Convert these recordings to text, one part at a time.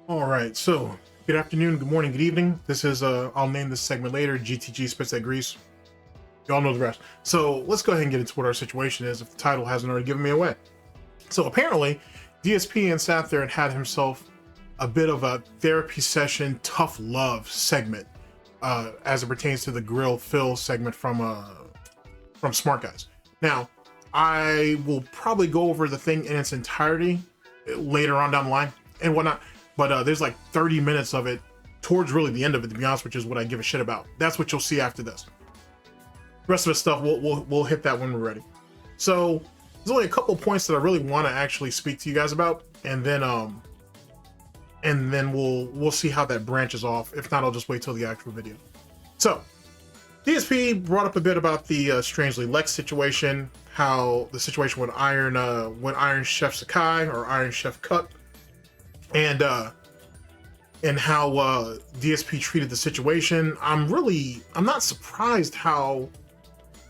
All right, so good afternoon, good morning, good evening. This is I'll name this segment later. GTG spits that grease. Y'all know the rest. So let's go ahead and get into what our situation is if the title hasn't already given me away. So apparently, DSPN sat there and had himself a bit of a therapy session, tough love segment, as it pertains to the Grill Phil segment from Smart Guys. Now, I will probably go over the thing in its entirety later on down the line and whatnot. But there's like 30 minutes of it towards really the end of it, to be honest, which is what I give a shit about. That's what you'll see after this. The rest of the stuff, we'll hit that when we're ready. So there's only a couple points that I really want to actually speak to you guys about, and then we'll see how that branches off. If not, I'll just wait till the actual video. So DSP brought up a bit about the Strangely Lex situation, how the situation with Iron Chef Sakai or Iron Chef Cut, and how DSP treated the situation. I'm not surprised how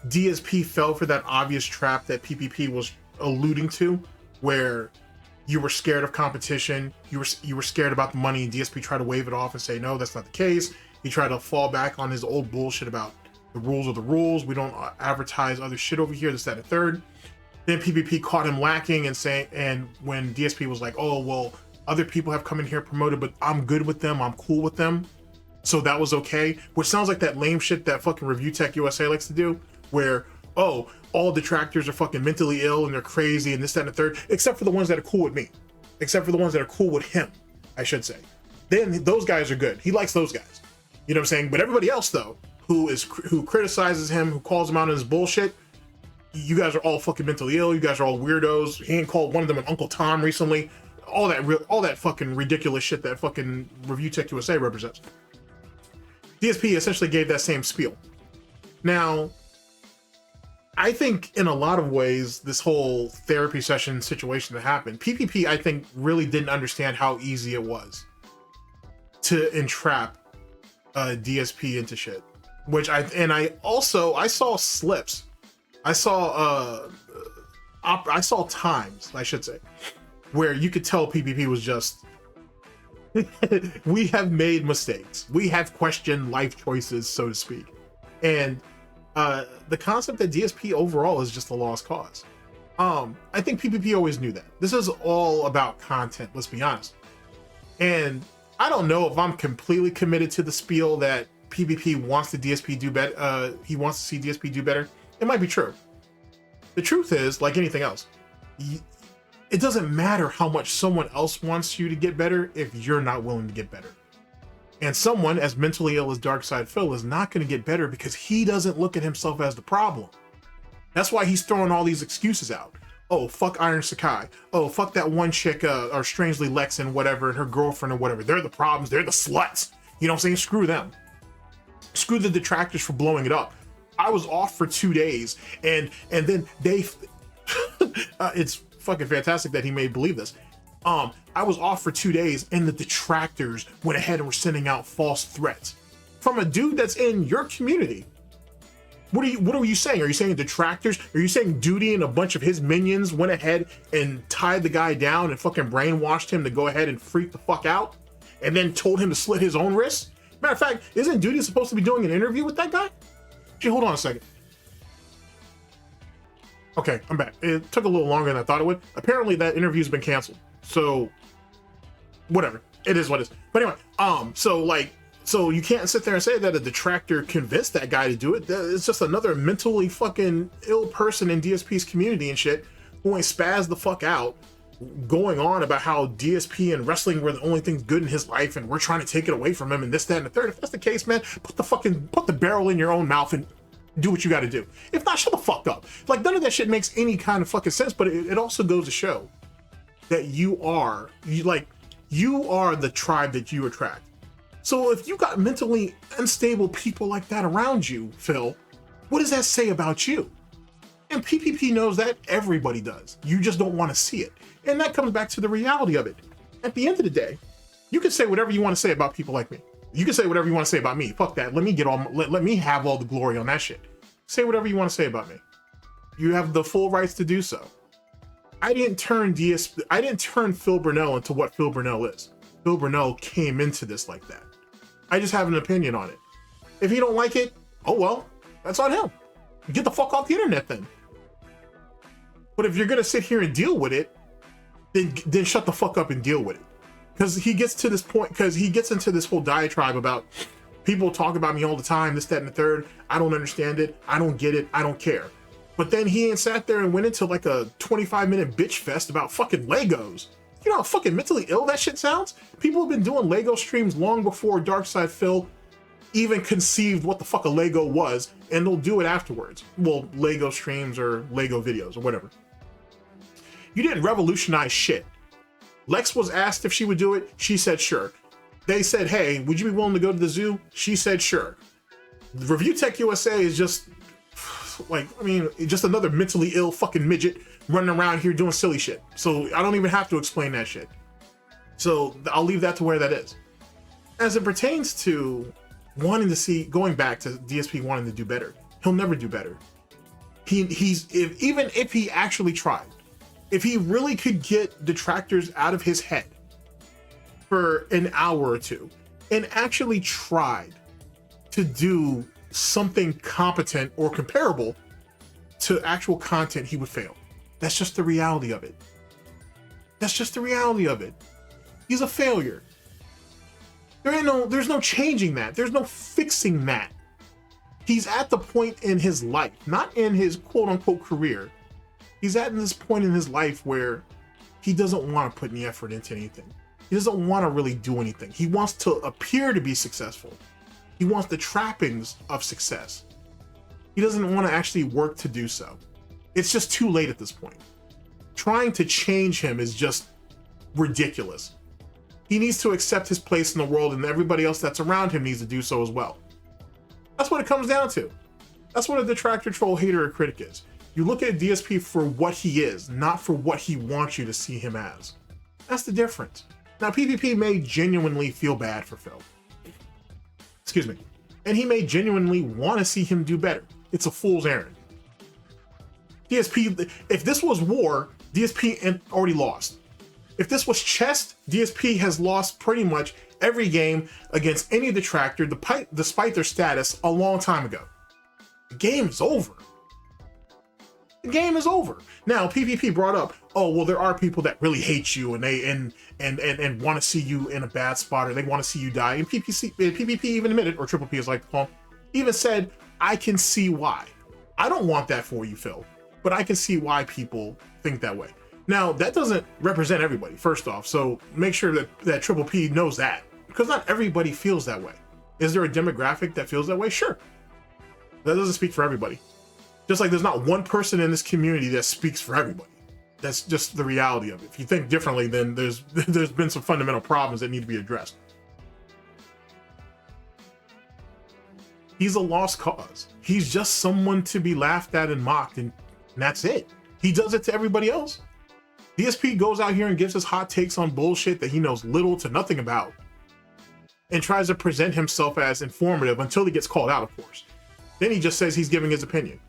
DSP fell for that obvious trap that PPP was alluding to, where you were scared of competition, you were scared about the money, and DSP tried to wave it off and say, no, that's not the case. He tried to fall back on his old bullshit about the rules are the rules. We don't advertise other shit over here, this, that, and third. Then PPP caught him lacking and when DSP was like, oh, well, other people have come in here promoted, but I'm good with them, I'm cool with them, so that was okay. Which sounds like that lame shit that fucking Review Tech USA likes to do, where, oh, all detractors are fucking mentally ill and they're crazy and this, that, and the third, except for the ones that are cool with me. Except for the ones that are cool with him, I should say. Then those guys are good. He likes those guys. You know what I'm saying? But everybody else, though, who criticizes him, who calls him out on his bullshit, you guys are all fucking mentally ill. You guys are all weirdos. He ain't called one of them an Uncle Tom recently. All that fucking ridiculous shit that fucking Review Tech USA represents. DSP essentially gave that same spiel. Now, I think in a lot of ways, this whole therapy session situation that happened, PPP, I think, really didn't understand how easy it was to entrap DSP into shit. I saw slips. I saw times, I should say, where you could tell PPP was just, we have made mistakes. We have questioned life choices, so to speak. And the concept that DSP overall is just a lost cause. I think PPP always knew that. This is all about content, let's be honest. And I don't know if I'm completely committed to the spiel that PPP wants the DSP do better. He wants to see DSP do better. It might be true. The truth is, like anything else, it doesn't matter how much someone else wants you to get better if you're not willing to get better. And someone as mentally ill as Darksydephil is not going to get better because he doesn't look at himself as the problem. That's why he's throwing all these excuses out. Oh, fuck Iron Sakai. Oh, fuck that one chick, or Strangely Lex and whatever, and her girlfriend or whatever. They're the problems. They're the sluts. You know what I'm saying? Screw them. Screw the detractors for blowing it up. I was off for 2 days, and then they... it's fucking fantastic that he may believe this. I was off for 2 days, and the detractors went ahead and were sending out false threats from a dude that's in your community. What are you saying? Are you saying detractors? Are you saying Duty and a bunch of his minions went ahead and tied the guy down and fucking brainwashed him to go ahead and freak the fuck out, and then told him to slit his own wrists? Matter of fact, isn't Duty supposed to be doing an interview with that guy? Gee, hold on a second. Okay, I'm back. It took a little longer than I thought it would. Apparently that interview's been canceled. So whatever. It is what it is. But anyway, so you can't sit there and say that a detractor convinced that guy to do it. It's just another mentally fucking ill person in DSP's community and shit who ain't spazzed the fuck out, going on about how DSP and wrestling were the only things good in his life and we're trying to take it away from him and this, that, and the third. If that's the case, man, put the barrel in your own mouth and do what you got to do. If not, shut the fuck up. Like, none of that shit makes any kind of fucking sense, but it also goes to show that you are the tribe that you attract. So if you got mentally unstable people like that around you, Phil, what does that say about you? And PPP knows that. Everybody does. You just don't want to see it. And that comes back to the reality of it. At the end of the day, you can say whatever you want to say about people like me. You can say whatever you want to say about me. Fuck that. Let me have all the glory on that shit. Say whatever you want to say about me. You have the full rights to do so. I didn't turn Phil Burnell into what Phil Burnell is. Bill Burnell came into this like that. I just have an opinion on it. If he don't like it, oh well, that's on him. Get the fuck off the internet then. But if you're gonna sit here and deal with it, then shut the fuck up and deal with it. Because he gets to this point, because he gets into this whole diatribe about people talk about me all the time, this, that, and the third. I don't understand it. I don't get it. I don't care. But then he ain't sat there and went into like a 25-minute bitch fest about fucking Legos. You know how fucking mentally ill that shit sounds? People have been doing Lego streams long before Darksydephil even conceived what the fuck a Lego was, and they'll do it afterwards. Well, Lego streams or Lego videos or whatever. You didn't revolutionize shit. Lex was asked if she would do it. She said sure. They said, hey, would you be willing to go to the zoo? She said sure. Review Tech USA is just like, I mean, just another mentally ill fucking midget running around here doing silly shit. So I don't even have to explain that shit. So I'll leave that to where that is. As it pertains to wanting to see, going back to DSP wanting to do better, he'll never do better. Even if he actually tried, if he really could get detractors out of his head for an hour or two and actually tried to do something competent or comparable to actual content, he would fail. That's just the reality of it. That's just the reality of it. He's a failure. There's no changing that. There's no fixing that. He's at the point in his life, not in his quote unquote career. He's at this point in his life where he doesn't want to put any effort into anything. He doesn't want to really do anything. He wants to appear to be successful. He wants the trappings of success. He doesn't want to actually work to do so. It's just too late at this point. Trying to change him is just ridiculous. He needs to accept his place in the world, and everybody else that's around him needs to do so as well. That's what it comes down to. That's what a detractor, troll, hater, or critic is. You look at DSP for what he is, not for what he wants you to see him as. That's the difference. Now, PPP may genuinely feel bad for Phil. Excuse me. And he may genuinely want to see him do better. It's a fool's errand. DSP, if this was war, DSP already lost. If this was chess, DSP has lost pretty much every game against any detractor, despite their status, a long time ago. The game is over. The game is over. Now, PPP brought up, oh, well, there are people that really hate you and they and want to see you in a bad spot, or they want to see you die. And PPP even admitted, or Triple P is like, Paul, even said, I can see why. I don't want that for you, Phil, but I can see why people think that way. Now, that doesn't represent everybody, first off, so make sure that Triple P knows that, because not everybody feels that way. Is there a demographic that feels that way? Sure. That doesn't speak for everybody. Just like there's not one person in this community that speaks for everybody. That's just the reality of it. If you think differently, then there's been some fundamental problems that need to be addressed. He's a lost cause. He's just someone to be laughed at and mocked, and that's it. He does it to everybody else. DSP goes out here and gives us hot takes on bullshit that he knows little to nothing about, and tries to present himself as informative until he gets called out, of course. Then he just says he's giving his opinion.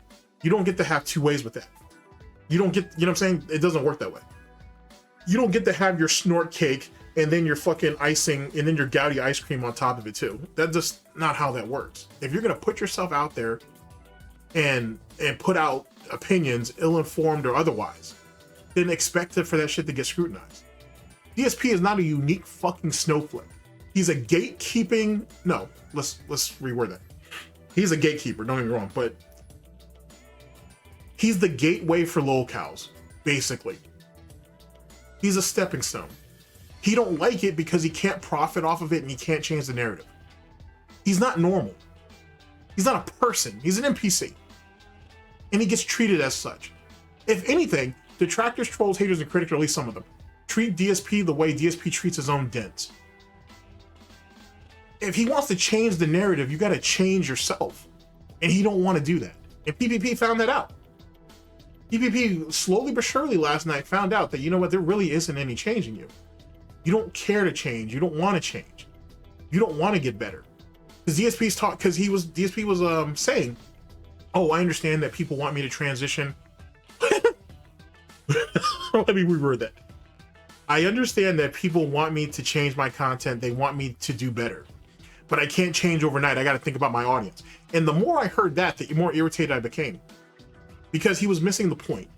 You don't get to have two ways with that. You don't get, you know what I'm saying? It doesn't work that way. You don't get to have your snort cake and then your fucking icing and then your Gouty ice cream on top of it too. That's just not how that works. If you're gonna put yourself out there and put out opinions, ill-informed or otherwise, then expect for that shit to get scrutinized. DSP is not a unique fucking snowflake. He's a gatekeeping, no, let's reword that. He's a gatekeeper, don't get me wrong, but he's the gateway for lolcows, basically. He's a stepping stone. He don't like it because he can't profit off of it and he can't change the narrative. He's not normal. He's not a person. He's an NPC. And he gets treated as such. If anything, detractors, trolls, haters, and critics, or at least some of them, treat DSP the way DSP treats his own dens. If he wants to change the narrative, you gotta change yourself. And he don't want to do that. And PPP found that out. PPP slowly but surely last night found out that, you know what, there really isn't any change in you. You don't care to change. You don't want to change. You don't want to get better. Because DSP's taught, because DSP was saying, oh, I understand that people want me to transition. Let me reword that. I understand that people want me to change my content. They want me to do better, but I can't change overnight. I got to think about my audience. And the more I heard that, the more irritated I became, because he was missing the point.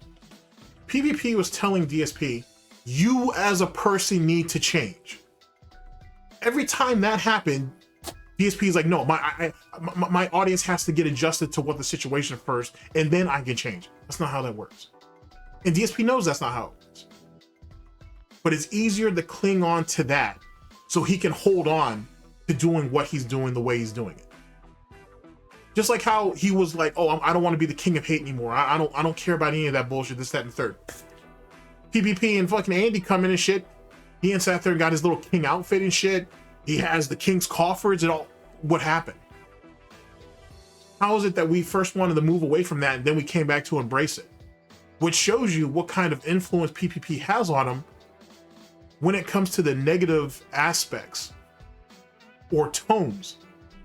PPP was telling DSP, you as a person need to change. Every time that happened, DSP is like, no, my audience has to get adjusted to what the situation first, and then I can change. That's not how that works. And DSP knows that's not how it works. But it's easier to cling on to that so he can hold on to doing what he's doing the way he's doing it. Just like how he was like, oh, I don't want to be the king of hate anymore. I don't care about any of that bullshit, this, that, and third. PPP and fucking Andy come in and shit. He and sat there and got his little king outfit and shit. He has the king's coffers and all. What happened? How is it that we first wanted to move away from that and then we came back to embrace it? Which shows you what kind of influence PPP has on him when it comes to the negative aspects or tones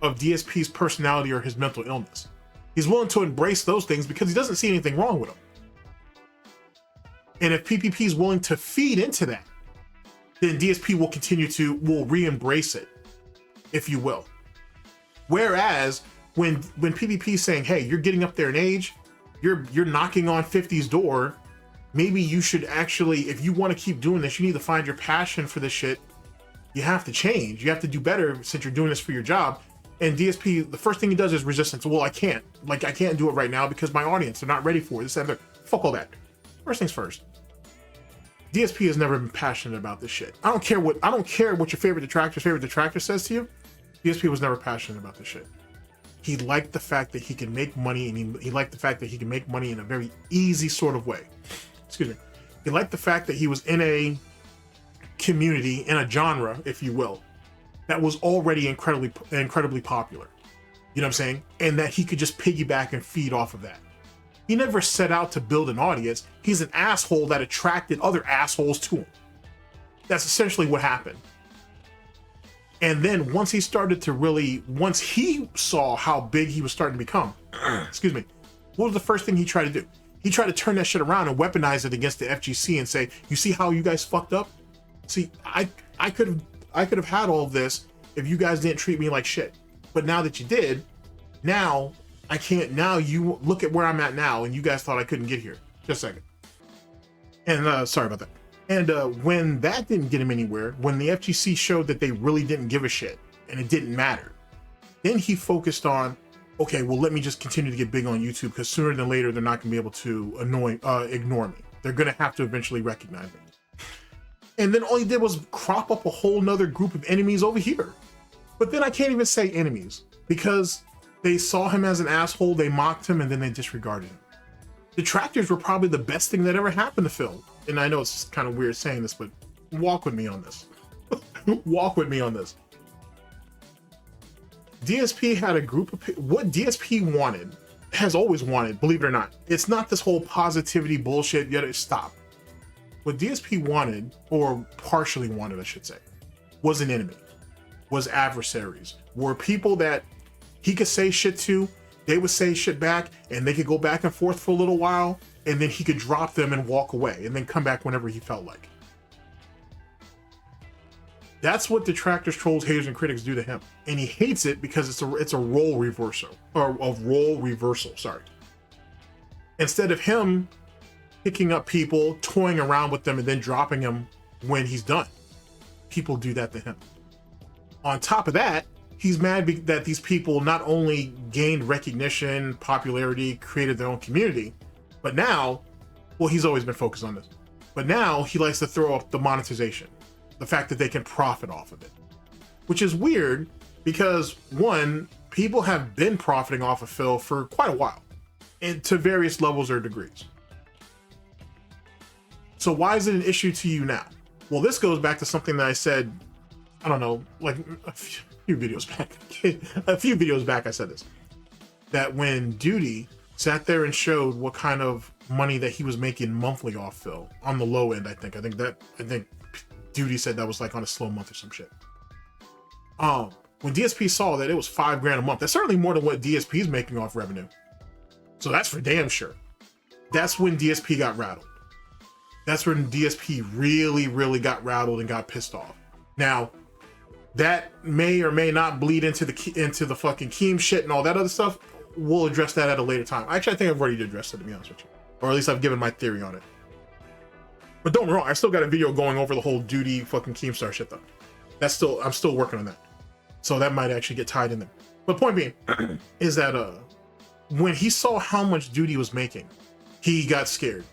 of DSP's personality or his mental illness. He's willing to embrace those things because he doesn't see anything wrong with them. And if PPP is willing to feed into that, then DSP will re-embrace it, if you will. Whereas when PPP is saying, hey, you're getting up there in age, you're knocking on 50's door, maybe you should actually, if you want to keep doing this, you need to find your passion for this shit. You have to change. You have to do better since you're doing this for your job. And DSP, the first thing he does is resistance. Well, I can't do it right now because my audience, they're not ready for it. This, that, fuck all that. First things first. DSP has never been passionate about this shit. I don't care what your favorite detractor says to you. DSP was never passionate about this shit. He liked the fact that he can make money, and he liked the fact that he can make money in a very easy sort of way. Excuse me. He liked the fact that he was in a community, in a genre, if you will, that was already incredibly popular. You know what I'm saying? And that he could just piggyback and feed off of that. He never set out to build an audience. He's an asshole that attracted other assholes to him. That's essentially what happened. And then once he saw how big he was starting to become, excuse me, what was the first thing he tried to do? He tried to turn that shit around and weaponize it against the FGC and say, you see how you guys fucked up? See, I could have had all of this if you guys didn't treat me like shit. But now that you did, now I can't, now you look at where I'm at now, and you guys thought I couldn't get here. Just a second. And sorry about that. And when that didn't get him anywhere, when the FGC showed that they really didn't give a shit and it didn't matter, then he focused on, okay, well, let me just continue to get big on YouTube, because sooner than later, they're not going to be able to ignore me. They're going to have to eventually recognize me. And then all he did was crop up a whole nother group of enemies over here. But then I can't even say enemies, because they saw him as an asshole, they mocked him, and then they disregarded him. Detractors were probably the best thing that ever happened to Phil. And I know it's kind of weird saying this, but walk with me on this. Walk with me on this. DSP had a group of what DSP wanted, has always wanted, believe it or not. It's not this whole positivity bullshit, yet stop. What DSP wanted, or partially wanted, I should say, was an enemy, was adversaries, were people that he could say shit to, they would say shit back, and they could go back and forth for a little while, and then he could drop them and walk away, and then come back whenever he felt like. That's what detractors, trolls, haters, and critics do to him. And he hates it because it's a role reversal, or a role reversal, sorry. Instead of him picking up people, toying around with them, and then dropping them when he's done, people do that to him. On top of that, he's mad that these people not only gained recognition, popularity, created their own community, but now, well, he's always been focused on this, but now he likes to throw up the monetization, the fact that they can profit off of it, which is weird because, one, people have been profiting off of Phil for quite a while, and to various levels or degrees. So why is it an issue to you now? Well, this goes back to something that I said, I don't know, like a few videos back. A few videos back I said this, that when Duty sat there and showed what kind of money that he was making monthly off Phil, on the low end, I think Duty said that was like on a slow month or some shit. When DSP saw that it was $5,000 a month, that's certainly more than what DSP is making off revenue. So that's for damn sure. That's when DSP got rattled. That's when DSP really got rattled and got pissed off. Now, that may or may not bleed into the fucking Keem shit and all that other stuff. We'll address that at a later time. Actually, I think I've already addressed it, to be honest with you. Or at least I've given my theory on it. But don't get me wrong, I still got a video going over the whole Duty fucking Keemstar shit though. I'm still working on that. So that might actually get tied in there. But point being is that when he saw how much Duty was making, he got scared.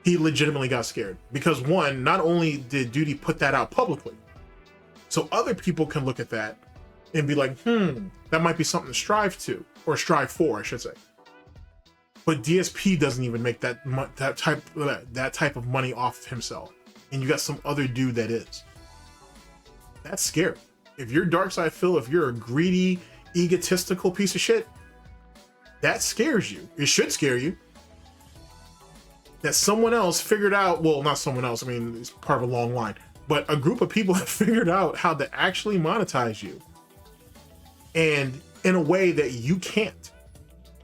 He legitimately got scared. Because one, not only did Duty put that out publicly, so other people can look at that and be like, that might be something to strive to, or strive for, I should say. But DSP doesn't even make that type of money off himself, and you got some other dude that is. That's scary. If you're Darksydephil, if you're a greedy, egotistical piece of shit, that scares you. It should scare you. That someone else figured out, well, not someone else, I mean, it's part of a long line, but a group of people have figured out how to actually monetize you, and in a way that you can't.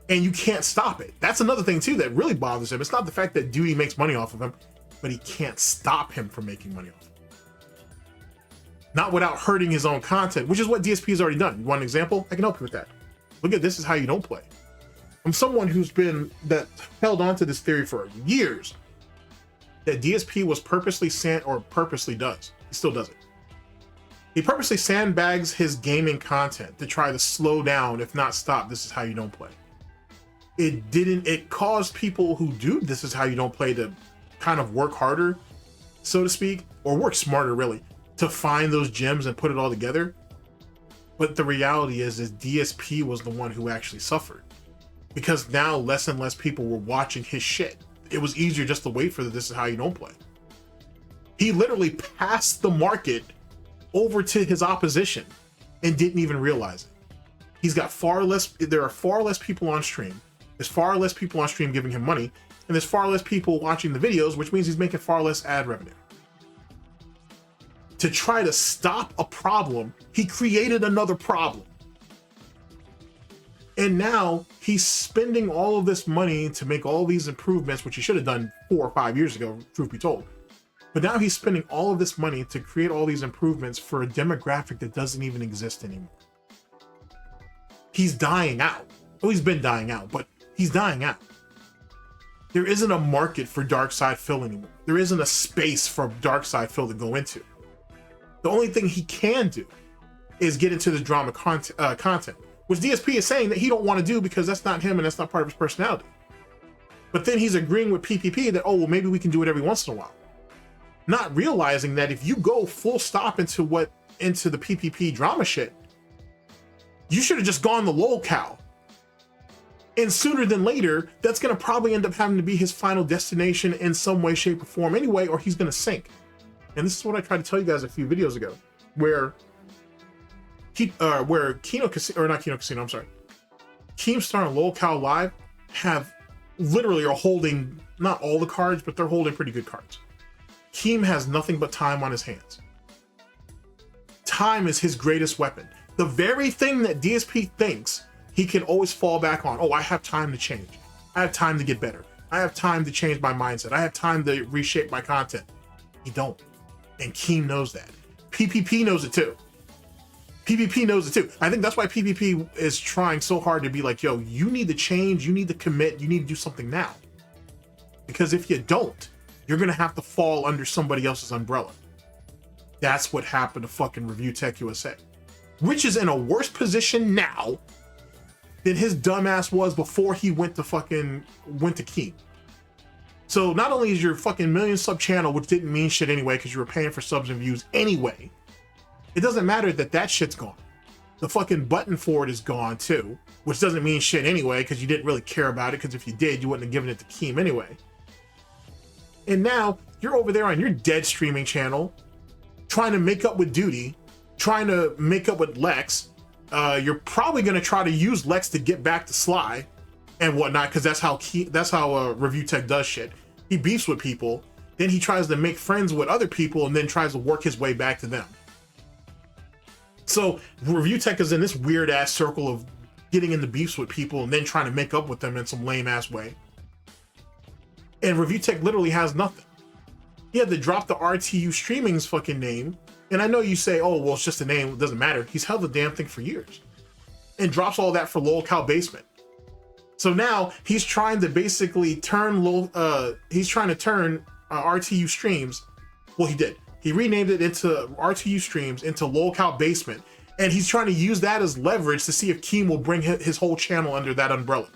And you can't stop it. That's another thing too that really bothers him. It's not the fact that Duty makes money off of him, but he can't stop him from making money off of him. Not without hurting his own content, which is what DSP has already done. You want an example? I can help you with that. Look at This Is How You Don't Play. I'm someone who's held on to this theory for years, that DSP was purposely does. He still does it. He purposely sandbags his gaming content to try to slow down, if not stop, This Is How You Don't Play. It caused people who do This Is How You Don't Play to kind of work harder, so to speak, or work smarter really, to find those gems and put it all together. But the reality is DSP was the one who actually suffered, because now less and less people were watching his shit. It was easier just to wait for the This Is How You Don't Play. He literally passed the market over to his opposition and didn't even realize it. There are far less people on stream. There's far less people on stream giving him money, and there's far less people watching the videos, which means he's making far less ad revenue. To try to stop a problem, he created another problem. And now he's spending all of this money to make all these improvements, which he should have done 4 or 5 years ago, truth be told. But now he's spending all of this money to create all these improvements for a demographic that doesn't even exist anymore. He's dying out. Well, he's been dying out, but he's dying out. There isn't a market for Darksydephil anymore. There isn't a space for Darksydephil to go into. The only thing he can do is get into the drama content, which DSP is saying that he don't want to do because that's not him and that's not part of his personality. But then he's agreeing with PPP that, oh, well, maybe we can do it every once in a while. Not realizing that if you go full stop into the PPP drama shit, you should have just gone the lolcow. And sooner than later, that's going to probably end up having to be his final destination in some way, shape, or form anyway, or he's going to sink. And this is what I tried to tell you guys a few videos ago, where Keemstar and lolcow Live are holding not all the cards, but they're holding pretty good cards. Keem has nothing but time on his hands. Time is his greatest weapon. The very thing that DSP thinks he can always fall back on. Oh, I have time to change. I have time to get better. I have time to change my mindset. I have time to reshape my content. You don't. And Keem knows that. PPP knows it too. PPP knows it too. I think that's why PPP is trying so hard to be like, yo, you need to change, you need to commit, you need to do something now. Because if you don't, you're going to have to fall under somebody else's umbrella. That's what happened to fucking Review Tech USA, which is in a worse position now than his dumbass was before he went to Keem. So not only is your fucking million sub channel, which didn't mean shit anyway because you were paying for subs and views anyway, it doesn't matter that shit's gone. The fucking button for it is gone too, which doesn't mean shit anyway because you didn't really care about it, because if you did, you wouldn't have given it to Keem anyway. And now you're over there on your dead streaming channel trying to make up with Duty, trying to make up with Lex. You're probably going to try to use Lex to get back to Sly and whatnot, because that's how Review Tech does shit. He beefs with people, then he tries to make friends with other people, and then tries to work his way back to them. So Review Tech is in this weird ass circle of getting into beefs with people and then trying to make up with them in some lame ass way. And Review Tech literally has nothing. He had to drop the RTU Streaming's fucking name. And I know you say, oh, well, it's just a name, it doesn't matter. He's held the damn thing for years. And drops all that for lolcow basement. So now he's trying to basically turn RTU Streams. Well, he did. He renamed it into RTU Streams into lolcow basement. And he's trying to use that as leverage to see if Keem will bring his whole channel under that umbrella.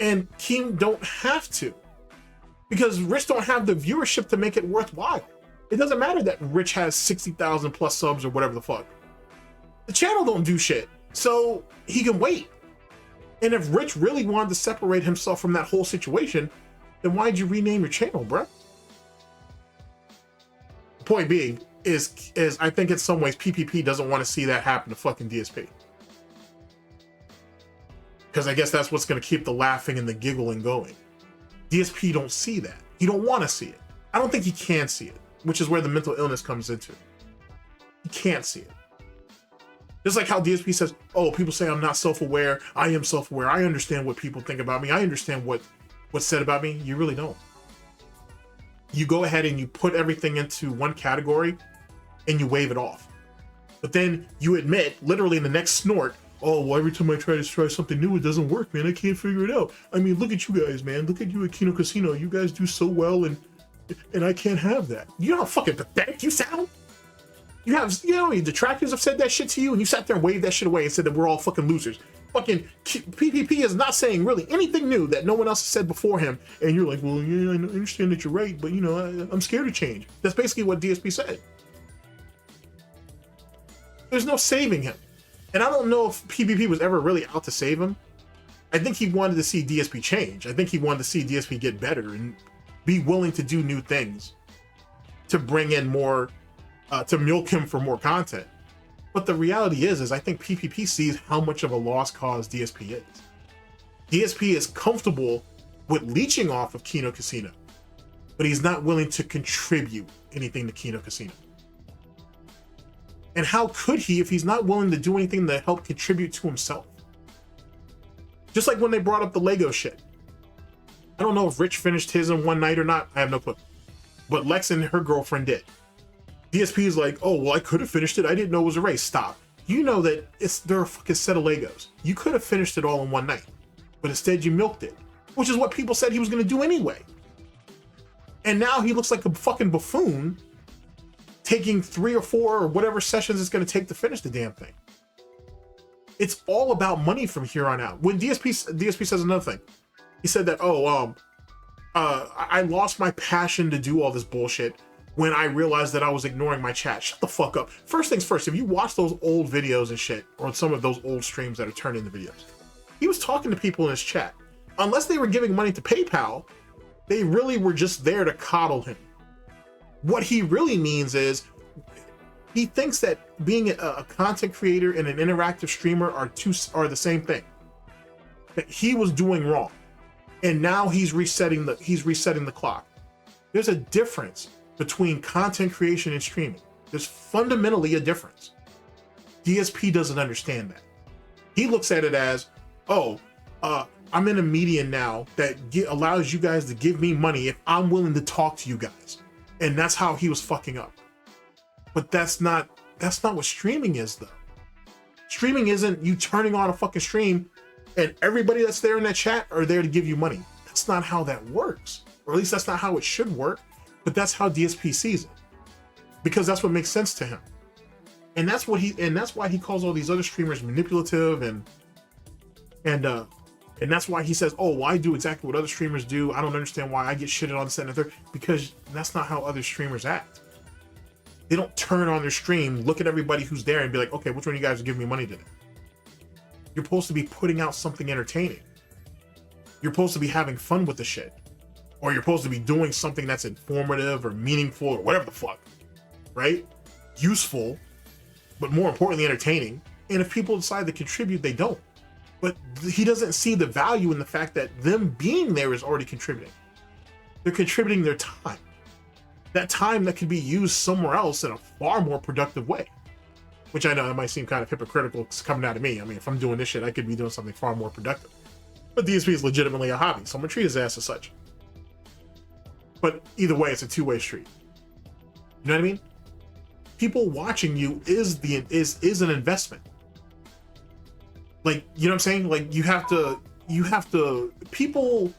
And Keem don't have to. Because Rich don't have the viewership to make it worthwhile. It doesn't matter that Rich has 60,000 plus subs or whatever the fuck. The channel don't do shit. So he can wait. And if Rich really wanted to separate himself from that whole situation, then why'd you rename your channel, bruh? Point being is I think in some ways PPP doesn't want to see that happen to fucking DSP. Because I guess that's what's going to keep the laughing and the giggling going. DSP don't see that. He don't want to see it. I don't think he can see it, which is where the mental illness comes into. He can't see it. Just like how DSP says, oh, people say I'm not self-aware. I am self-aware. I understand what people think about me. I understand what's said about me. You really don't. You go ahead and you put everything into one category and you wave it off. But then you admit, literally in the next snort, oh, well, every time I try something new, it doesn't work, man. I can't figure it out. I mean, look at you guys, man. Look at you at Kino Casino. You guys do so well, and I can't have that. You know how fucking pathetic you sound? Your detractors have said that shit to you, and you sat there and waved that shit away and said that we're all fucking losers. Fucking PPP is not saying really anything new that no one else has said before him, and you're like, well, yeah, I understand that you're right, but, you know, I'm scared to change. That's basically what DSP said. There's no saving him. And I don't know if PPP was ever really out to save him. I think he wanted to see DSP change. I think he wanted to see DSP get better and be willing to do new things to bring in more, to milk him for more content. But the reality is I think PPP sees how much of a lost cause DSP is. DSP is comfortable with leeching off of Kino Casino, but he's not willing to contribute anything to Kino Casino. And how could he if he's not willing to do anything to help contribute to himself? Just like when they brought up the Lego shit. I don't know if Rich finished his in one night or not. I have no clue. But Lex and her girlfriend did. DSP is like, oh, well, I could have finished it. I didn't know it was a race. Stop. You know that they're a fucking set of Legos. You could have finished it all in one night. But instead you milked it. Which is what people said he was going to do anyway. And now he looks like a fucking buffoon taking 3 or 4 or whatever sessions it's going to take to finish the damn thing. It's all about money from here on out. When DSP says another thing, he said that, I lost my passion to do all this bullshit when I realized that I was ignoring my chat. Shut the fuck up. First things first, if you watch those old videos and shit, or some of those old streams that are turned into videos, he was talking to people in his chat. Unless they were giving money to PayPal, they really were just there to coddle him. What he really means is he thinks that being a content creator and an interactive streamer are the same thing. That he was doing wrong, and now he's resetting the clock. There's a difference between content creation and streaming. There's fundamentally a difference. DSP doesn't understand that. He looks at it as, oh, I'm in a medium now that allows you guys to give me money if I'm willing to talk to you guys. And that's how he was fucking up. But that's not what streaming is, though. Streaming isn't you turning on a fucking stream and everybody that's there in that chat are there to give you money. That's not how that works. Or at least that's not how it should work. But that's how DSP sees it. Because that's what makes sense to him. And that's why he calls all these other streamers manipulative and that's why he says, oh, well, I do exactly what other streamers do. I don't understand why I get shitted on, second and third, because that's not how other streamers act. They don't turn on their stream, look at everybody who's there and be like, okay, which one of you guys are giving me money today? You're supposed to be putting out something entertaining. You're supposed to be having fun with the shit. Or you're supposed to be doing something that's informative or meaningful or whatever the fuck, right? Useful, but more importantly, entertaining. And if people decide to contribute, they don't. But he doesn't see the value in the fact that them being there is already contributing. They're contributing their time. That time that could be used somewhere else in a far more productive way. Which I know it might seem kind of hypocritical coming out of me. I mean, if I'm doing this shit, I could be doing something far more productive. But DSP is legitimately a hobby, so I'm gonna treat his ass as such. But either way, it's a two-way street. You know what I mean? People watching you is an investment. Like, you know what I'm saying? Like, you have to people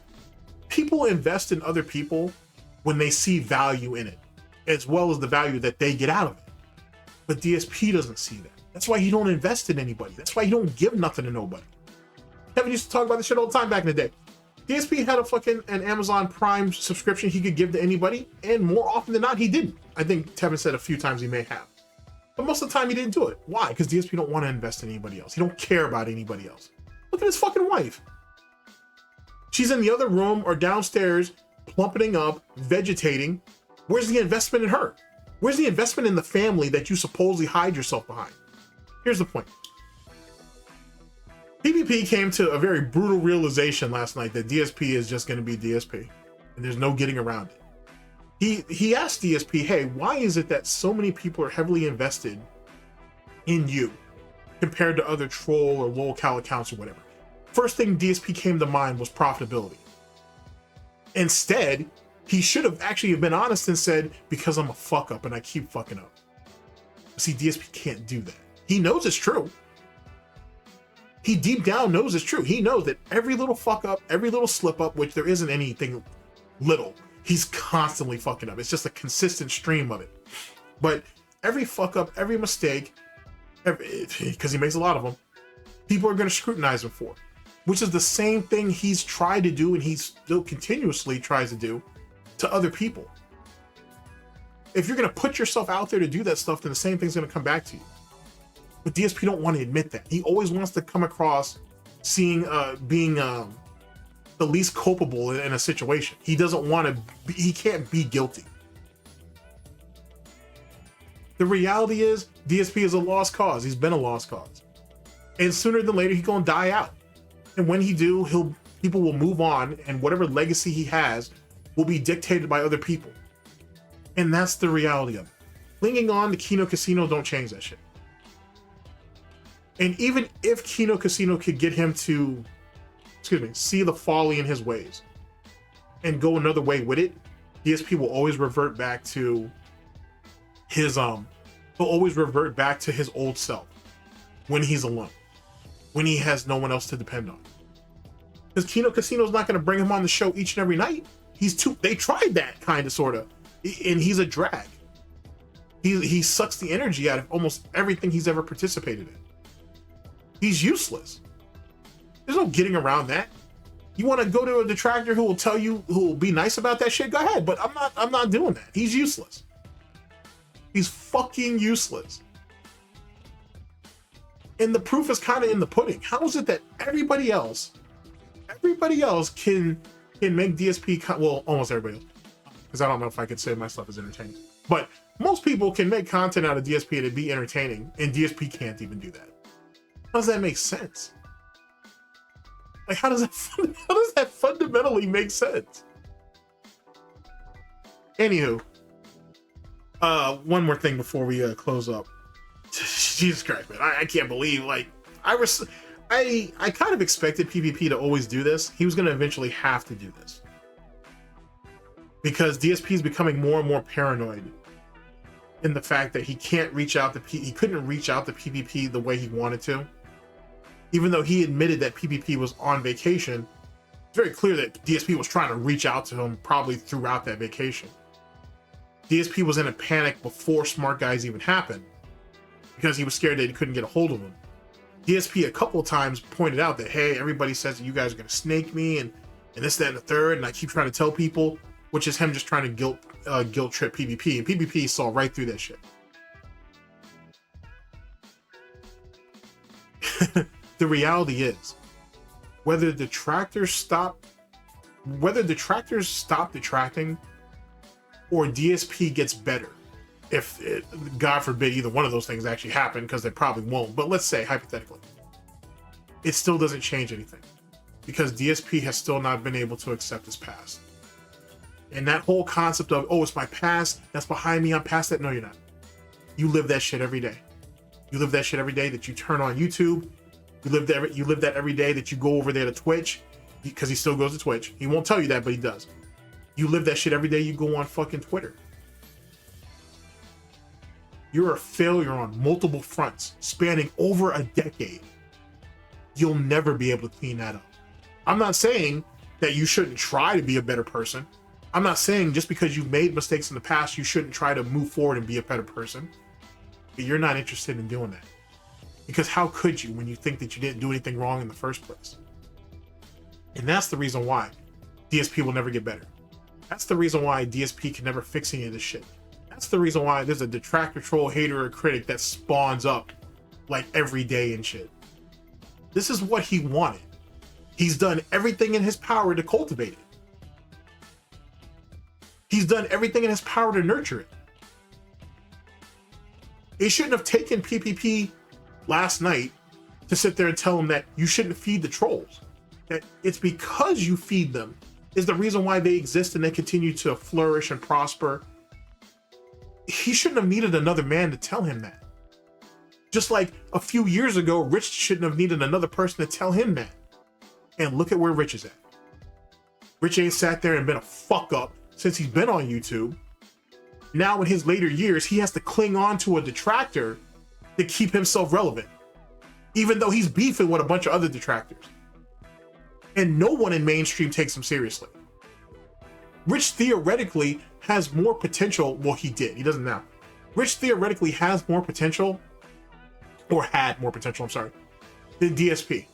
invest in other people when they see value in it, as well as the value that they get out of it. But DSP doesn't see that. That's why you don't invest in anybody. That's why you don't give nothing to nobody. Kevin used to talk about this shit all the time back in the day. DSP had an Amazon Prime subscription he could give to anybody, and more often than not, he didn't. I think Tevin said a few times he may have. But most of the time, he didn't do it. Why? Because DSP don't want to invest in anybody else. He don't care about anybody else. Look at his fucking wife. She's in the other room or downstairs, plummeting up, vegetating. Where's the investment in her? Where's the investment in the family that you supposedly hide yourself behind? Here's the point. PPP came to a very brutal realization last night that DSP is just going to be DSP, and there's no getting around it. He asked DSP, hey, why is it that so many people are heavily invested in you compared to other troll or lol-cal accounts or whatever? First thing DSP came to mind was profitability. Instead, he should have actually been honest and said, because I'm a fuck up and I keep fucking up. See, DSP can't do that. He knows it's true. He deep down knows it's true. He knows that every little fuck up, every little slip up, which there isn't anything little, he's constantly fucking up. It's just a consistent stream of it. But every fuck up, every mistake, because he makes a lot of them, people are going to scrutinize him for, which is the same thing he's tried to do and he still continuously tries to do to other people. If you're going to put yourself out there to do that stuff, then the same thing's going to come back to you. But DSP don't want to admit that. He always wants to come across being the least culpable in a situation. He doesn't want to, he can't be guilty. The reality is DSP is a lost cause. He's been a lost cause. And sooner than later, he's going to die out. And when he do, people will move on, and whatever legacy he has will be dictated by other people. And that's the reality of it. Clinging on to Kino Casino don't change that shit. And even if Kino Casino could get him to, see the folly in his ways and go another way with it, DSP will always revert back to his he'll always revert back to his old self when he's alone, when he has no one else to depend on. Because Kino Casino's not going to bring him on the show each and every night. They tried that kind of, sort of, and he's a drag. He sucks the energy out of almost everything he's ever participated in. He's useless. There's no getting around that. You want to go to a detractor who will tell you, who will be nice about that shit, go ahead. But I'm not doing that. He's useless. He's fucking useless. And the proof is kind of in the pudding. How is it that everybody else can make DSP, well, almost everybody else, because I don't know if I could say my stuff is entertaining, but most people can make content out of DSP to be entertaining, and DSP can't even do that. How does that make sense? Like, how does that fundamentally make sense? Anywho, one more thing before we close up. Jesus Christ, man, I can't believe, like, I kind of expected PPP to always do this. He was going to eventually have to do this because DSP is becoming more and more paranoid in the fact that he couldn't reach out to PPP the way he wanted to. Even though he admitted that PPP was on vacation, it's very clear that DSP was trying to reach out to him probably throughout that vacation. DSP was in a panic before Smart Guys even happened because he was scared that he couldn't get a hold of him. DSP a couple of times pointed out that, hey, everybody says that you guys are going to snake me and this, that, and the third, and I keep trying to tell people, which is him just trying to guilt trip PPP, and PPP saw right through that shit. The reality is, whether detractors stop detracting or DSP gets better, if God forbid either one of those things actually happen, because they probably won't, but let's say hypothetically, it still doesn't change anything because DSP has still not been able to accept his past. And that whole concept of, oh, it's my past, that's behind me, I'm past that. No, you're not. You live that shit every day. You live that shit every day that you turn on YouTube. You live that every day that you go over there to Twitch, because he still goes to Twitch. He won't tell you that, but he does. You live that shit every day you go on fucking Twitter. You're a failure on multiple fronts, spanning over a decade. You'll never be able to clean that up. I'm not saying that you shouldn't try to be a better person. I'm not saying just because you've made mistakes in the past, you shouldn't try to move forward and be a better person. But you're not interested in doing that. Because how could you when you think that you didn't do anything wrong in the first place? And that's the reason why DSP will never get better. That's the reason why DSP can never fix any of this shit. That's the reason why there's a detractor, troll, hater, or critic that spawns up like every day and shit. This is what he wanted. He's done everything in his power to cultivate it. He's done everything in his power to nurture it. It shouldn't have taken PPP last night to sit there and tell him that you shouldn't feed the trolls. That it's because you feed them is the reason why they exist and they continue to flourish and prosper. He shouldn't have needed another man to tell him that. Just like a few years ago, Rich shouldn't have needed another person to tell him that. And look at where Rich is at. Rich ain't sat there and been a fuck up since he's been on YouTube. Now in his later years, he has to cling on to a detractor to keep himself relevant, even though he's beefing with a bunch of other detractors. And no one in mainstream takes him seriously. Rich theoretically has more potential. Well, he did. He doesn't now. Rich theoretically has more potential, or had more potential, I'm sorry, than DSP.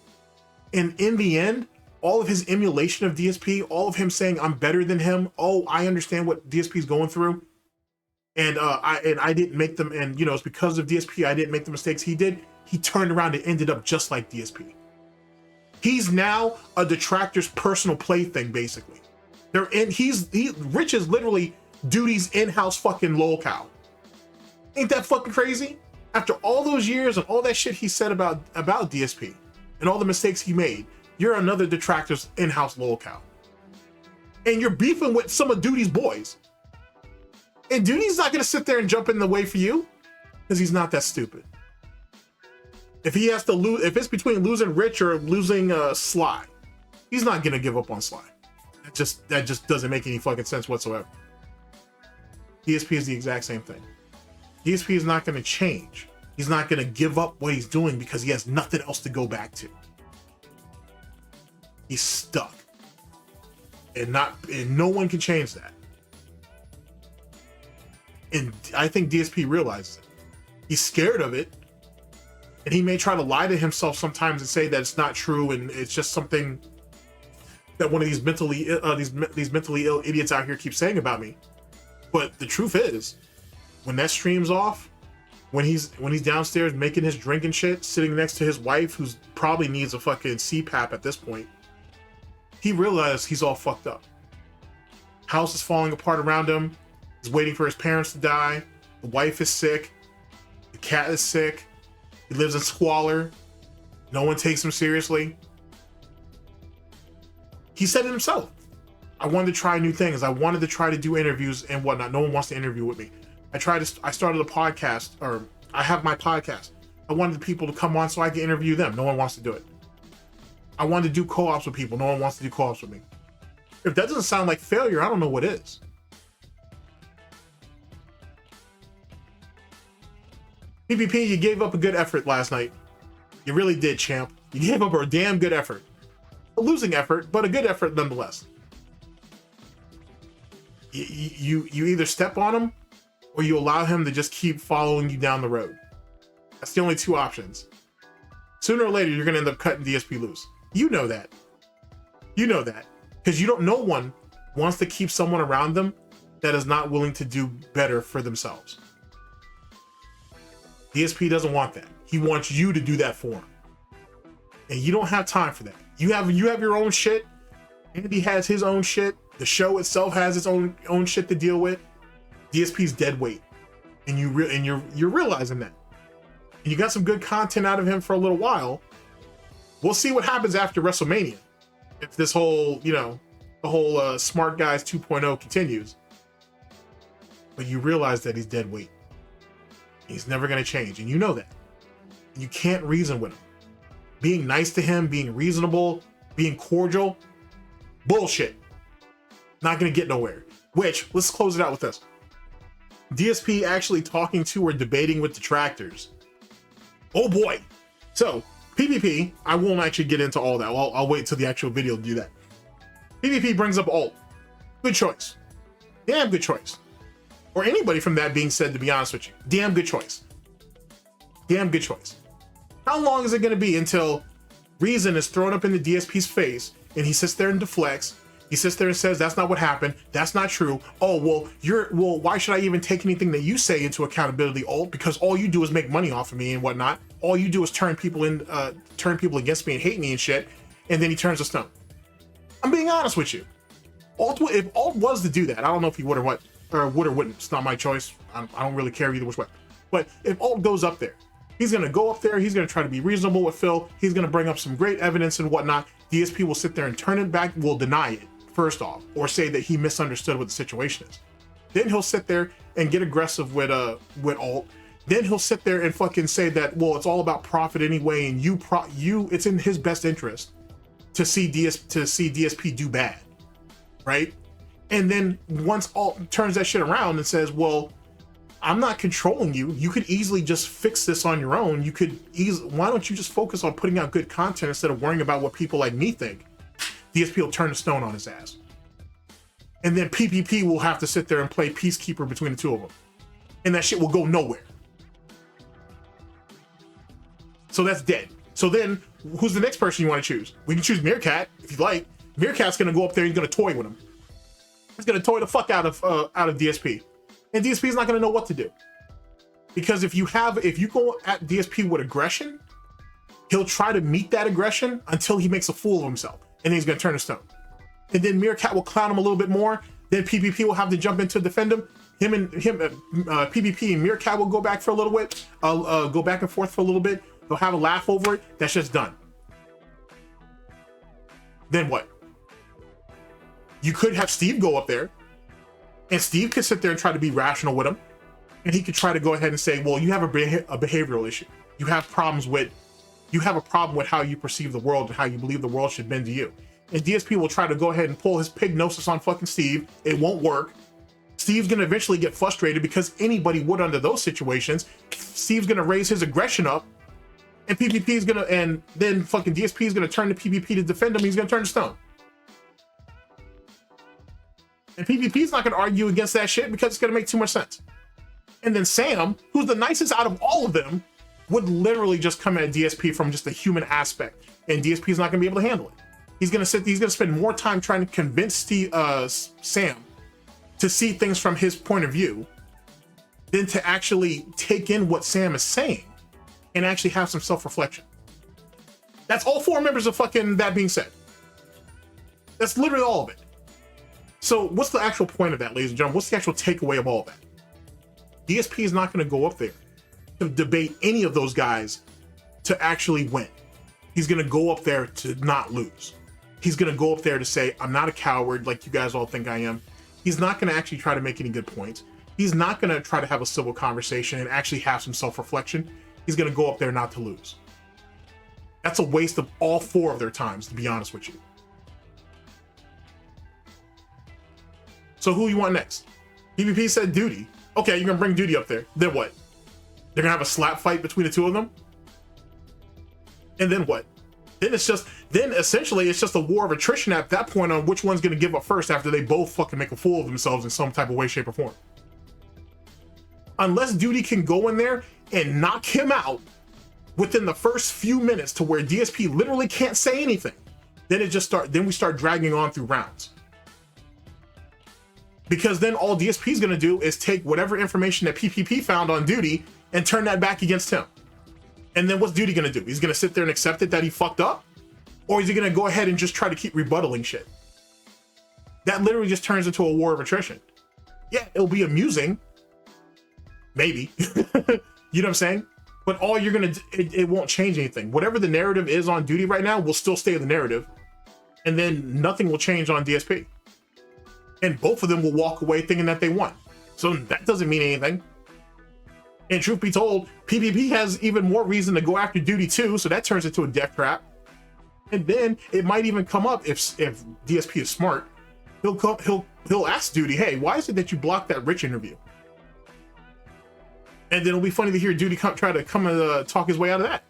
And in the end, all of his emulation of DSP, all of him saying, I'm better than him. Oh, I understand what DSP is going through. And I didn't make them. And, you know, it's because of DSP, I didn't make the mistakes he did. He turned around and ended up just like DSP. He's now a detractor's personal plaything, basically. Rich is literally Duty's in-house fucking lol cow. Ain't that fucking crazy? After all those years and all that shit he said about DSP and all the mistakes he made, you're another detractor's in-house lol cow. And you're beefing with some of Duty's boys. And Duty's not gonna sit there and jump in the way for you, because he's not that stupid. If he has to lose, if it's between losing Rich or losing Sly, he's not gonna give up on Sly. That just doesn't make any fucking sense whatsoever. DSP is the exact same thing. DSP is not gonna change. He's not gonna give up what he's doing because he has nothing else to go back to. He's stuck. And no one can change that. And I think DSP realizes it. He's scared of it. And he may try to lie to himself sometimes and say that it's not true and it's just something that one of these mentally ill idiots out here keeps saying about me. But the truth is, when that stream's off, when he's downstairs making his drink and shit, sitting next to his wife who's probably needs a fucking CPAP at this point, he realized he's all fucked up. House is falling apart around him. He's waiting for his parents to die. The wife is sick. The cat is sick. He lives in squalor. No one takes him seriously. He said it himself. I wanted to try new things. I wanted to try to do interviews and whatnot. No one wants to interview with me. I started a podcast, or I have my podcast. I wanted people to come on so I can interview them. No one wants to do it. I wanted to do co-ops with people. No one wants to do co-ops with me. If that doesn't sound like failure, I don't know what is. PPP, you gave up a good effort last night. You really did, champ. You gave up a damn good effort. A losing effort, but a good effort nonetheless. You either step on him or you allow him to just keep following you down the road. That's the only two options. Sooner or later, you're going to end up cutting DSP loose. You know that. You know that. Because no one wants to keep someone around them that is not willing to do better for themselves. DSP doesn't want that. He wants you to do that for him. And you don't have time for that. You have your own shit. Andy has his own shit. The show itself has its own shit to deal with. DSP's dead weight. And you're realizing that. And you got some good content out of him for a little while. We'll see what happens after WrestleMania. If this whole, the whole Smart Guys 2.0 continues. But you realize that he's dead weight. He's never going to change, and you know that. And you can't reason with him. Being nice to him, being reasonable, being cordial, bullshit. Not gonna get nowhere. Which, let's close it out with this. DSP actually talking to or debating with detractors. Oh boy. So, PPP, I won't actually get into all that. I'll wait till the actual video to do that. PPP brings up alt. Good choice. Damn good choice. Or anybody from that being said, to be honest with you. Damn good choice. Damn good choice. How long is it going to be until reason is thrown up in the DSP's face and he sits there and deflects? He sits there and says, that's not what happened. That's not true. Oh, well, why should I even take anything that you say into accountability, alt? Because all you do is make money off of me and whatnot. All you do is turn people against me and hate me and shit. And then he turns to stone. I'm being honest with you. If alt was to do that, I don't know if he would or wouldn't. It's not my choice. I don't really care either which way. But if alt goes up there, he's going to go up there. He's going to try to be reasonable with Phil. He's going to bring up some great evidence and whatnot. DSP will sit there and turn it back, will deny it, first off, or say that he misunderstood what the situation is. Then he'll sit there and get aggressive with alt. Then he'll sit there and fucking say that, well, it's all about profit anyway, and it's in his best interest to see DSP do bad, right? And then once alt turns that shit around and says, well, I'm not controlling you. You could easily just fix this on your own. Why don't you just focus on putting out good content instead of worrying about what people like me think? DSP will turn the stone on his ass. And then PPP will have to sit there and play peacekeeper between the two of them. And that shit will go nowhere. So that's dead. So then, who's the next person you want to choose? We can choose Meerkat, if you like. Meerkat's going to go up there, he's going to toy with him. He's going to toy the fuck out of DSP. And DSP is not going to know what to do. Because if you go at DSP with aggression, he'll try to meet that aggression until he makes a fool of himself. And then he's going to turn to stone. And then Meerkat will clown him a little bit more. Then PPP will have to jump in to defend him. PPP and Meerkat will go back for a little bit. Go back and forth for a little bit. They'll have a laugh over it. That's just done. Then what? You could have Steve go up there. And Steve could sit there and try to be rational with him. And he could try to go ahead and say, well, you have a behavioral issue. You have a problem with how you perceive the world and how you believe the world should bend to you. And DSP will try to go ahead and pull his pignosis on fucking Steve. It won't work. Steve's gonna eventually get frustrated because anybody would under those situations. Steve's gonna raise his aggression up, and and then fucking DSP is gonna turn to PPP to defend him. He's gonna turn to stone. And PPP's not gonna argue against that shit because it's gonna make too much sense. And then Sam, who's the nicest out of all of them, would literally just come at DSP from just a human aspect, and DSP's not gonna be able to handle it. He's gonna spend more time trying to convince Sam to see things from his point of view than to actually take in what Sam is saying and actually have some self-reflection. That's all four members of fucking That Being Said. That's literally all of it. So what's the actual point of that, ladies and gentlemen? What's the actual takeaway of all of that? DSP is not going to go up there to debate any of those guys to actually win. He's going to go up there to not lose. He's going to go up there to say, I'm not a coward like you guys all think I am. He's not going to actually try to make any good points. He's not going to try to have a civil conversation and actually have some self-reflection. He's going to go up there not to lose. That's a waste of all four of their times, to be honest with you. So who you want next? PPP said Duty. Okay, you're going to bring Duty up there. Then what? They're going to have a slap fight between the two of them? And then what? Then essentially it's just a war of attrition at that point on which one's going to give up first after they both fucking make a fool of themselves in some type of way, shape, or form. Unless Duty can go in there and knock him out within the first few minutes to where DSP literally can't say anything, then we start dragging on through rounds. Because then all DSP is going to do is take whatever information that PPP found on Duty and turn that back against him. And then what's Duty gonna do? He's gonna sit there and accept it that he fucked up? Or is he gonna go ahead and just try to keep rebuttaling shit? That literally just turns into a war of attrition. Yeah, it'll be amusing. Maybe. You know what I'm saying? But all you're gonna do, it won't change anything. Whatever the narrative is on Duty right now will still stay the narrative. And then nothing will change on DSP. And both of them will walk away thinking that they won. So that doesn't mean anything. And truth be told, PPP has even more reason to go after Duty too, so that turns into a death trap. And then it might even come up if DSP is smart he'll ask Duty, hey, why is it that you blocked that Rich interview? And then it'll be funny to hear Duty try to come and talk his way out of that.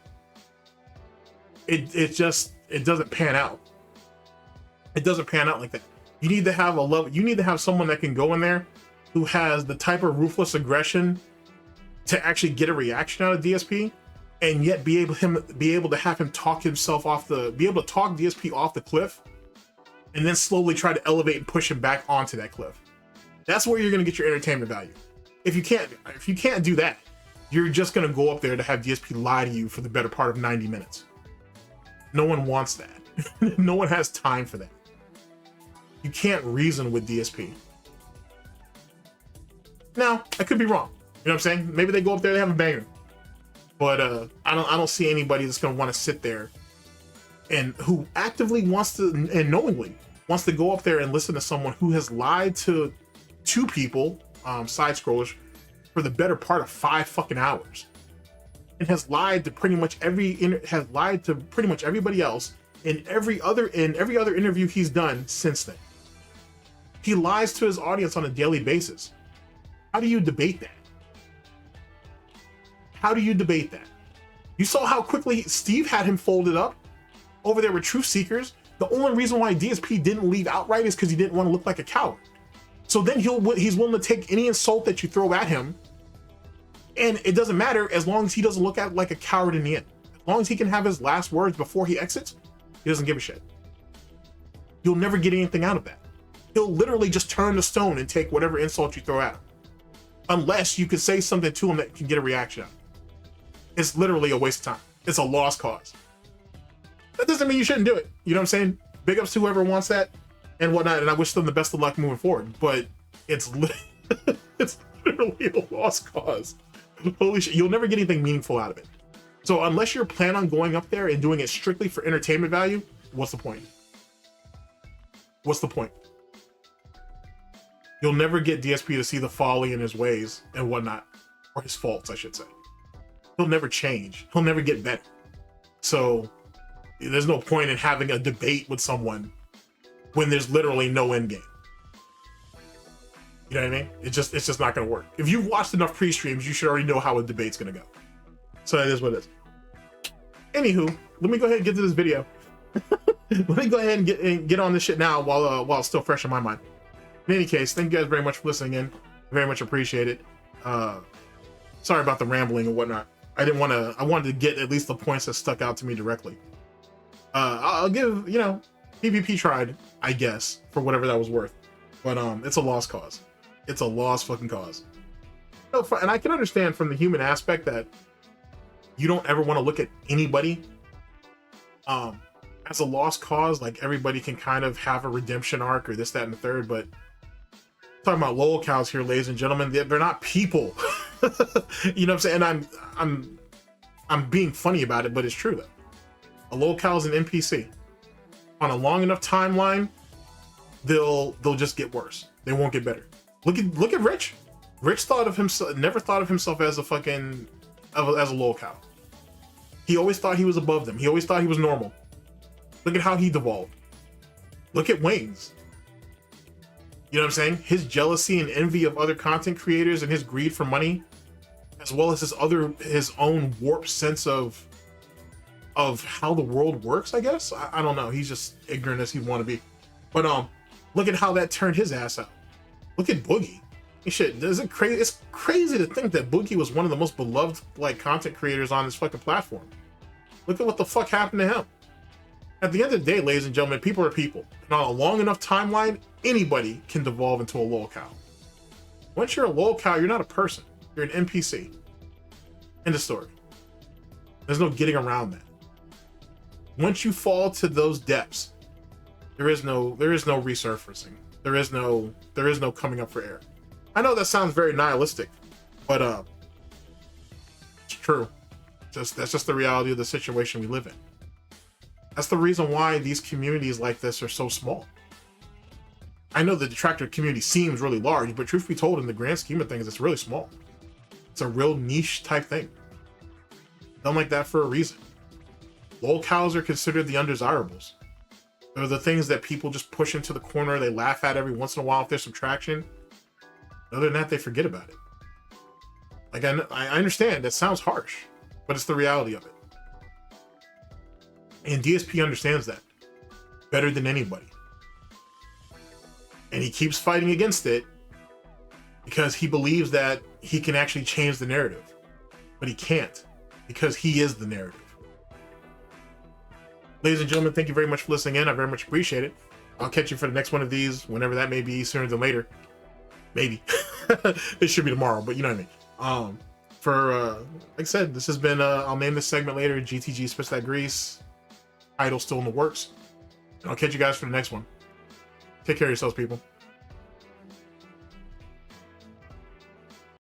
It doesn't pan out. It doesn't pan out like that. You need to have you need to have someone that can go in there who has the type of ruthless aggression to actually get a reaction out of DSP, and yet be able to have him talk himself off be able to talk DSP off the cliff, and then slowly try to elevate and push him back onto that cliff. That's where you're gonna get your entertainment value. If you can't do that, you're just gonna go up there to have DSP lie to you for the better part of 90 minutes. No one wants that. No one has time for that. You can't reason with DSP. Now, I could be wrong. You know what I'm saying? Maybe they go up there, they have a banger. But I don't see anybody that's gonna want to sit there and who actively wants to and knowingly wants to go up there and listen to someone who has lied to two people, side scrollers, for the better part of 5 fucking hours, and has lied to pretty much everybody else in every other interview he's done since then. He lies to his audience on a daily basis. How do you debate that? How do you debate that? You saw how quickly Steve had him folded up over there with Truth Seekers. The only reason why DSP didn't leave outright is because he didn't want to look like a coward. So then he's willing to take any insult that you throw at him, and it doesn't matter as long as he doesn't look at like a coward in the end. As long as he can have his last words before he exits, he doesn't give a shit. You'll never get anything out of that. He'll literally just turn to stone and take whatever insult you throw at him, unless you can say something to him that can get a reaction out. It's literally a waste of time. It's a lost cause. That doesn't mean you shouldn't do it. You know what I'm saying? Big ups to whoever wants that and whatnot, and I wish them the best of luck moving forward. But it's literally a lost cause. Holy shit, you'll never get anything meaningful out of it. So unless you're planning on going up there and doing it strictly for entertainment value, what's the point? What's the point? You'll never get DSP to see the folly in his ways and whatnot, or his faults, I should say. He'll never change. He'll never get better. So there's no point in having a debate with someone when there's literally no end game. You know what I mean? It's just not gonna work. If you've watched enough pre-streams, you should already know how a debate's gonna go. So that is what it is. Anywho, let me go ahead and get to this video. Let me go ahead and get on this shit now while it's still fresh in my mind. In any case, thank you guys very much for listening in. Very much appreciate it. Sorry about the rambling and whatnot. I wanted to get at least the points that stuck out to me directly. I'll give, PPP tried, I guess, for whatever that was worth. But it's a lost cause. It's a lost fucking cause. And I can understand from the human aspect that you don't ever want to look at anybody as a lost cause. Like, everybody can kind of have a redemption arc or this, that, and the third, but talking about lol cows here, ladies and gentlemen, they're not people. You know what I'm saying? And I'm being funny about it, but it's true though. A lol cow is an NPC. On a long enough timeline, they'll just get worse. They won't get better. Look at Rich. Rich never thought of himself as as a lol cow. He always thought he was above them. He always thought he was normal. Look at how he devolved. Look at Wayne's. You know what I'm saying? His jealousy and envy of other content creators and his greed for money, as well as his own warped sense of how the world works, I guess. I don't know. He's just ignorant as he'd want to be. But look at how that turned his ass out. Look at Boogie. Shit, it's crazy to think that Boogie was one of the most beloved content creators on this fucking platform. Look at what the fuck happened to him. At the end of the day, ladies and gentlemen, people are people. And on a long enough timeline, anybody can devolve into a lol cow. Once you're a lol cow, you're not a person. You're an NPC. End of story. There's no getting around that. Once you fall to those depths, there is no resurfacing. There is no coming up for air. I know that sounds very nihilistic, but it's true. That's just the reality of the situation we live in. That's the reason why these communities like this are so small. I know the Detractor community seems really large, but truth be told, in the grand scheme of things, it's really small. It's a real niche type thing. Done like that for a reason. Lol cows are considered the undesirables. They're the things that people just push into the corner. They laugh at every once in a while if there's some traction. Other than that, they forget about it. Like, I understand that sounds harsh, but it's the reality of it. And DSP understands that better than anybody. And he keeps fighting against it because he believes that he can actually change the narrative. But he can't, because he is the narrative. Ladies and gentlemen, thank you very much for listening in. I very much appreciate it. I'll catch you for the next one of these, whenever that may be, sooner than later. Maybe. It should be tomorrow, but you know what I mean. Like I said, this has been, I'll name this segment later, GTG Spits That Grease. Title still in the works. And I'll catch you guys for the next one. Take care of yourselves, people.